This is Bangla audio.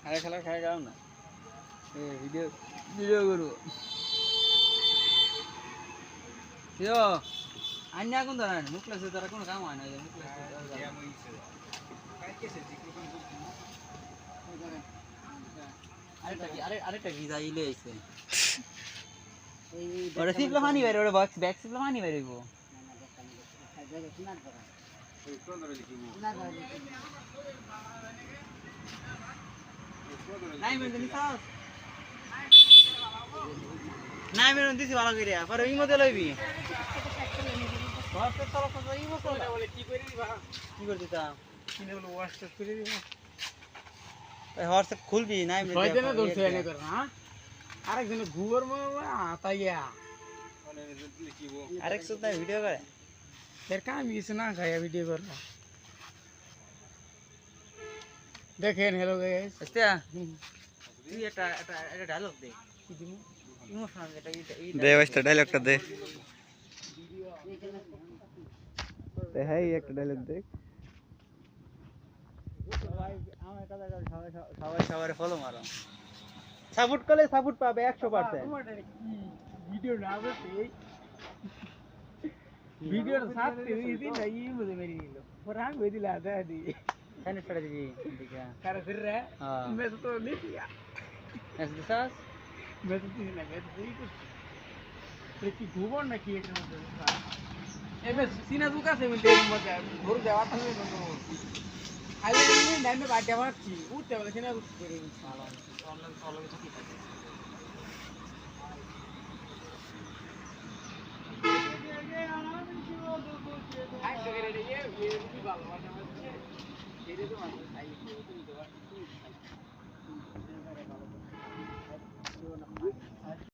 আরে খেলা খাই গাও না ভিডিও ভিডিও করবো আন্যা কোন ধরেন মুখ লাগছে তারা কোনো কাম হয় না মুখ আরেকটা ভিজা ইলে আইছে ওরা সিপলা পানি বাইরে ওরা বক্স ব্যাক সিপলা পানি বাইরে গো নাই মেন দিছাস নাই মেন দিছি ভালো কইরা পরে ইমো দে লইবি ওয়াশ তরফ থেকে ইমো কোনটা বলে কি করে দিবা কি করে দিতা কিনে বলে ওয়াশ করে দিবা এই হোয়াটসঅ্যাপ খুলবি নাই মেন কয় দিনে দৌড়ছে এনে কর না আরেকজন ঘুগর মা আতাইয়া আরেক সুদা ভিডিও করে এর কাম কিছু না খায়া ভিডিও করব দেখেন হ্যালো গাইস আস্তা তুই একটা ডায়লগ দে কি দিমু ইমোশনাল এটা দে ওইটা ডায়লগটা দে তে হাই একটা ডায়লগ দে সবাই আমার কথা সবাই সবার ফলো মারো সাপোর্ট করলে সাপোর্ট পাবে 100% ভিডিও না বলতে ভিডিওর সাথে দিদি নাই মুঝে মেরি নিল और हम भी दिला दे दी खाने पड़ जी देखा कर फिर रहा हां मैं तो नहीं किया ऐसे सास मैं तो नहीं लगा तो ये की घूमो ना किए के ए मैं सीना दुका से मिलते मत घोर देवा था मैं तो आले नहीं नहीं मैं बात जमा थी उठते वाले सीना दुका करे साला ऑनलाइन तो ठीक है आई तो करे ये भी बाल वाला ये तो